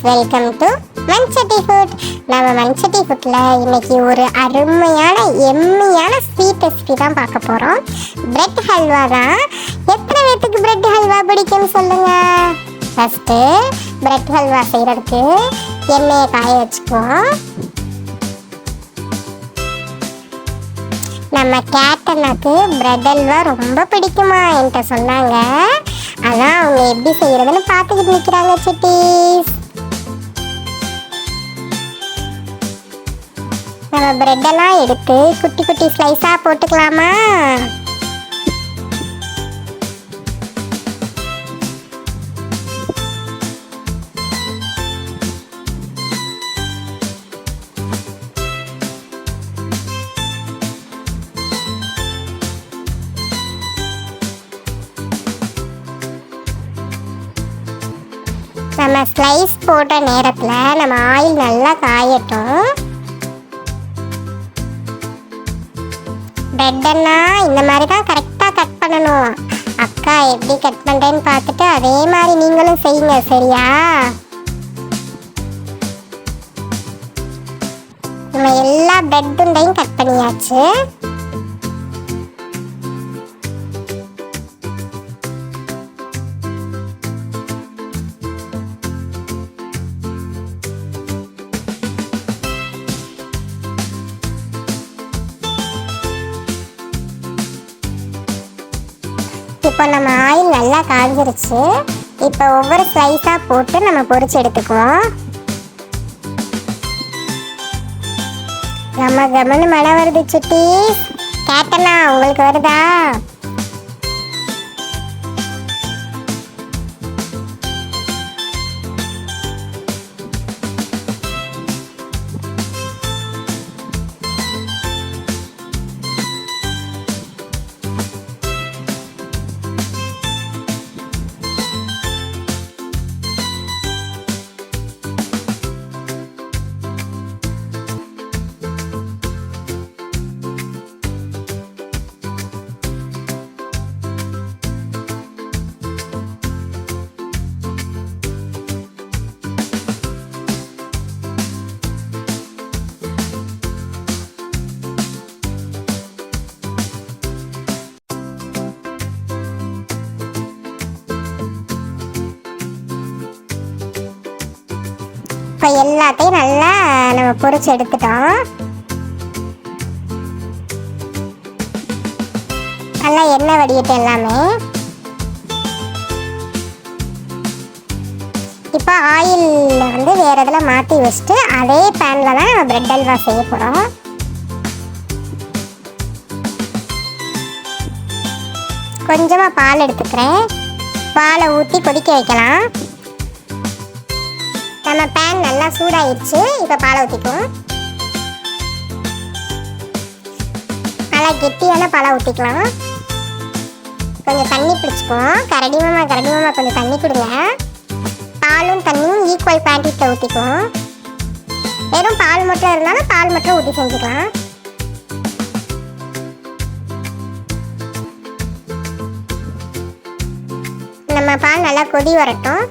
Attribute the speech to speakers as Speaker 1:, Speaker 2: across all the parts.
Speaker 1: Welcome to மண்சட்டி food. நம்ம மண்சட்டி ஃபுட்டில் இன்னைக்கு ஒரு அருமையான எம்மியான ஸ்வீட் ரெசிபி தான் பார்க்க போகிறோம். பிரெட் ஹல்வா தான். எத்தனை பேத்துக்கு பிரெட் ஹல்வா பிடிக்கும்னு சொல்லுங்கள். ஃபஸ்ட்டு பிரெட் ஹல்வா செய்கிறதுக்கு எண்ணெயை காய வச்சுக்குவோம். நம்ம கேட்டனாக்கு பிரெட் ஹல்வா ரொம்ப பிடிக்குமா என்கிட்ட சொன்னாங்க. அதான் அவங்க எப்படி செய்யறதுன்னு பார்த்துக்கிட்டு நிற்கிறாங்க சிட்டீஸ். நம்ம பிரெட்டெல்லாம் எடுத்து குட்டி குட்டி ஸ்லைஸாக போட்டுக்கலாமா? நம்ம ஸ்லைஸ் போட்ட நேரத்தில் நம்ம ஆயில் நல்லா காயட்டும். பிரெட்டெல்லாம் இந்த மாதிரி தான் கரெக்டாக கட் பண்ணணும். அக்கா எப்படி கட் பண்ணுறேன்னு பார்த்துட்டு அதே மாதிரி நீங்களும் செய்யுங்க, சரியா? நம்ம எல்லா பிரெட் துண்டையும் கட் பண்ணியாச்சு. இப்போ நம்ம ஆயில் நல்லா காஞ்சிருச்சு. இப்போ ஒவ்வொரு ஸ்லைஸாக போட்டு நம்ம பொரிச்சு எடுத்துக்குவோம். நம்ம கமனு மழை வருது சுட்டீஸ். கேட்டனா உங்களுக்கு வருதா? இப்போ எல்லாத்தையும் நல்லா நம்ம பொரிச்சு எடுத்துட்டோம். நல்லா எண்ணெய் வடியிட்டு எல்லாமே. இப்போ ஆயிலில் வந்து வேறு இதில் மாற்றி வச்சுட்டு அதே பேனில் தான் நம்ம பிரெட் ஹல்வா செய்ய போகிறோம். கொஞ்சமாக பால் எடுத்துக்கிறேன். பாலை ஊற்றி கொதிக்க வைக்கலாம். நம்ம பேன் நல்லா சூடாயிடுச்சு. இப்போ பாலை ஊற்றிக்குவோம். நல்லா கெட்டியான பாலை ஊற்றிக்கலாம். கொஞ்சம் தண்ணி பிடிச்சிக்குவோம். கரடி மாமா கொஞ்சம் தண்ணி கொடுங்க. பாலும் தண்ணியும் ஈக்குவல் குவான்டிட்டியில் ஊற்றிக்குவோம். வெறும் பால் மட்டும் இருந்தாலும் பால் மட்டும் ஊற்றி செஞ்சுக்கலாம். நம்ம பால் நல்லா கொதி வரட்டும்.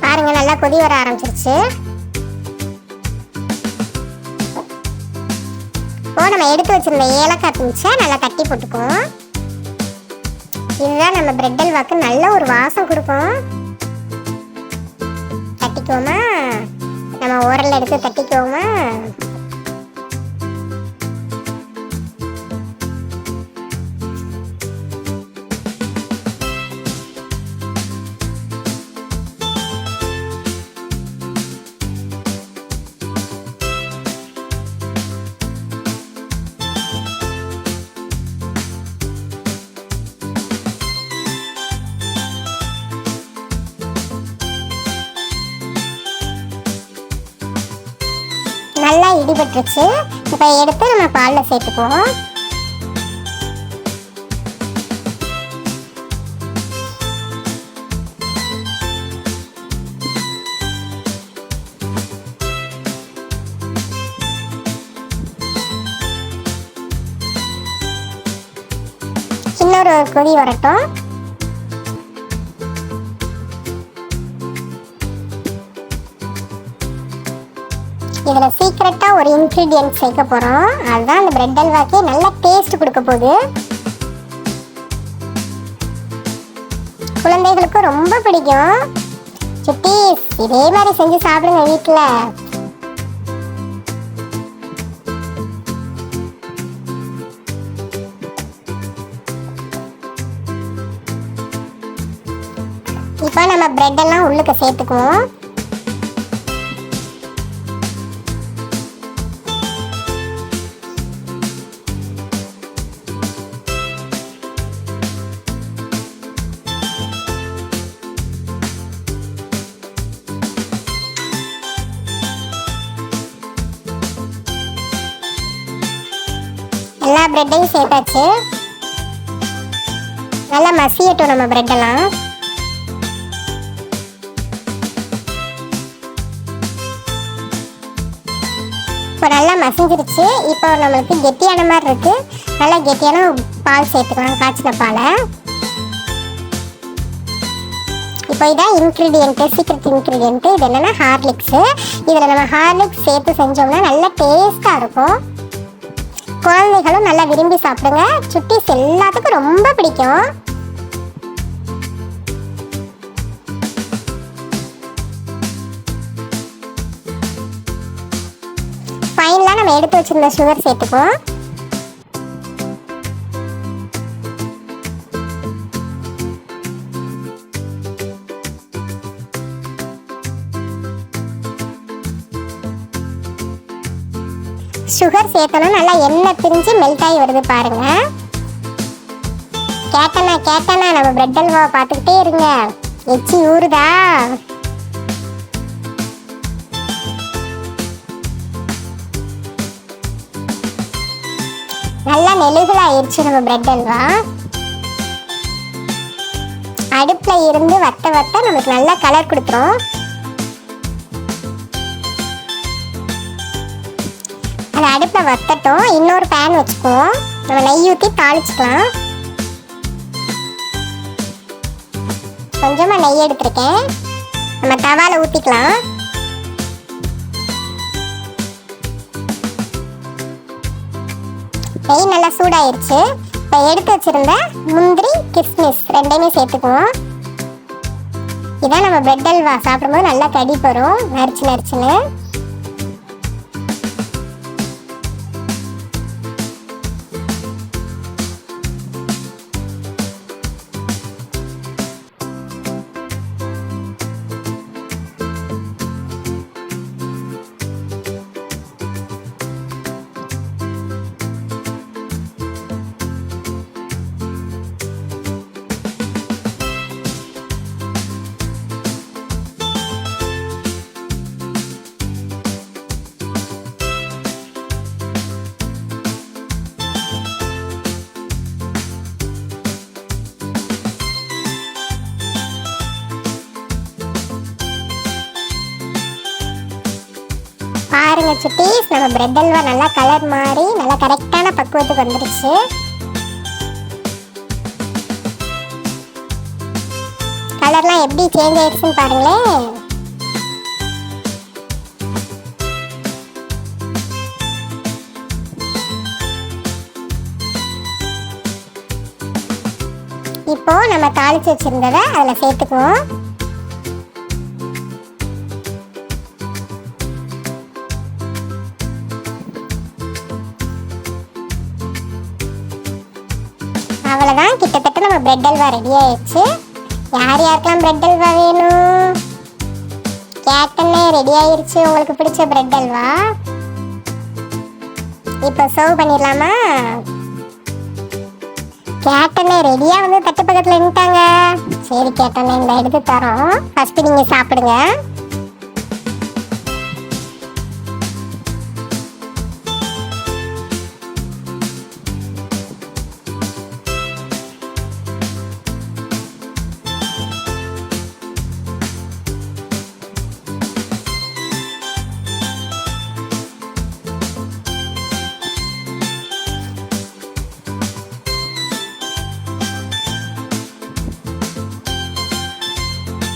Speaker 1: பாருங்க, நல்லா கொதி வர ஆரம்பிச்சிருச்சு. இப்போ நம்ம எடுத்து வச்சிருந்த ஏலக்காய் பீச்சை நல்லா தட்டி போட்டுக்குவோம். இதுதான் நம்ம பிரெட் ஹல்வாக்கு நல்ல ஒரு வாசம் கொடுக்கும். தட்டிக்குவோமா? நம்ம உரல் எடுத்து தட்டிக்குவோமா? நல்லா இடிபட்டுருச்சு. இப்போ எடுத்து நம்ம பாலில் சேர்த்துக்குவோம். இன்னொரு கொதி வரட்டும். இதில் சீக்ரெட்டாக ஒரு இன்க்ரீடியன்ட் சேர்க்க போகிறோம். அதுதான் அந்த பிரெட் அல்வாக்கே நல்ல டேஸ்ட் கொடுக்க போகுது. குழந்தைகளுக்கும் ரொம்ப பிடிக்கும். சுட்டீஸ் இதே மாதிரி செஞ்சு சாப்பிடுங்க வீட்டில். இப்போ நம்ம பிரெட் எல்லாம் உள்ளுக்கு சேர்த்துக்குவோம். எல்லா பிரெட்டையும் சேர்த்தாச்சு. நல்லா மசியட்டும் நம்ம பிரெட்டெல்லாம். இப்போ நல்லா மசிஞ்சிருச்சு. இப்போ நம்மளுக்கு கெட்டியான மாதிரி இருக்கு. நல்லா கெட்டியான பால் சேர்த்துக்கணும், காய்ச்சின பாலை. இப்போ இதான் இன்க்ரீடியன்ட்டு, சீக்ரெட் இன்க்ரீடியன்ட்டு. இது என்னென்னா ஹார்லிக்ஸு. இதில் நம்ம ஹார்லிக்ஸ் சேர்த்து செஞ்சோம்னா நல்லா டேஸ்ட்டாக இருக்கும். குழந்தைகளும் நல்லா விரும்பி சாப்பிடுங்க. சுட்டீஸ் எல்லாத்துக்கும் ரொம்ப பிடிக்கும். ஃபைனலாக நம்ம எடுத்து வச்சிருந்த சுகர் சேர்த்துக்குவோம். சுகர் சேர்த்தோன்னா நல்லா எண்ணெய் பிரிஞ்சு மெல்ட் ஆகி வருது பாருங்க. கேட்டனா நம்ம பிரெட் அல்வா பார்த்துக்கிட்டே இருங்க. எச்சி ஊறுதா? நல்லா நெலுகலாயிருச்சு நம்ம பிரெட் அல்வா. அடுப்புல இருந்து வத்த நமக்கு நல்லா கலர் கொடுத்துரும். அது அடுப்புல வத்தட்டும். இன்னொரு பேன் வச்சுக்குவோம். நம்ம நெய் ஊற்றி தாளிச்சுக்கலாம். கொஞ்சமா நெய் எடுத்திருக்கேன். நம்ம தவால ஊற்றிக்கலாம். நெய் நல்லா சூடாயிருச்சு. இப்போ எடுத்து வச்சிருந்த முந்திரி கிஸ்மிஸ் ரெண்டையுமே சேர்த்துக்குவோம். இதான் நம்ம பிரெட் அல்வா சாப்பிடும்போது நல்லா கடி வரும், நரிச்சுன்னு. பாருங்க சுட்டீஸ், நம்ம பிரெட் அல்வா நல்லா கலர் மாறி நல்லா கரெக்டான பக்குவத்துக்கு வந்துருச்சு. கலர்லாம் எப்படி சேஞ்ச் ஆயிடுச்சுன்னு பாருங்களேன். இப்போ நம்ம தாளிச்சு வச்சிருந்ததை அதில் சேர்த்துக்குவோம். அவ்வளோதான், கிட்டத்தட்ட நம்ம பிரெட் அல்வா ரெடி ஆயிடுச்சு. யார் யாருக்கெல்லாம் பிரெட் அல்வா வேணும்? கேட்டனே ரெடி ஆயிடுச்சு உங்களுக்கு பிடிச்ச பிரெட் அல்வா. இப்போ சர்வ் பண்ணிடலாமா? கேட்டனே ரெடியாக வந்து தட்டு பக்கத்தில் நின்ட்டாங்க. சரி கேட்டனே, இந்த எடுத்து தரோம், ஃபஸ்ட்டு நீங்கள் சாப்பிடுங்க.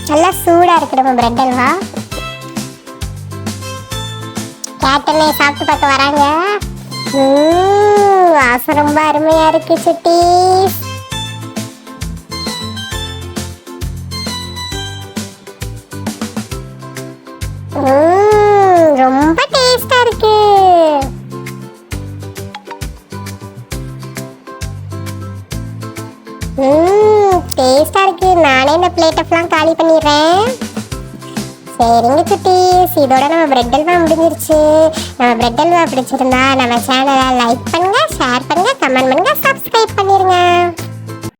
Speaker 1: நல்லா சூடாக இருக்கு நம்ம பிரெட் அல்வா. கேட்டனே சாப்பிட்டு பார்க்க வராங்க. வாசம் ரொம்ப அருமையா இருக்கு சுட்டீஸ். ரொம்ப டேஸ்டா இருக்கு. டேஸ்டா இருக்கு. நானே இந்த பிளேட் எல்லாம் காலி பண்ணிடுறேன். சரிங்க குட்டீஸ், இதோட நம்ம பிரெட் அல்வா முடிஞ்சிருச்சு. நம்ம பிரெட் அல்வா பிடிச்சிருந்தா நம்ம சேனலை லைக் பண்ணுங்க, ஷேர் பண்ணுங்க, கமெண்ட் பண்ணுங்க, சப்ஸ்கிரைப் பண்ணிருங்க.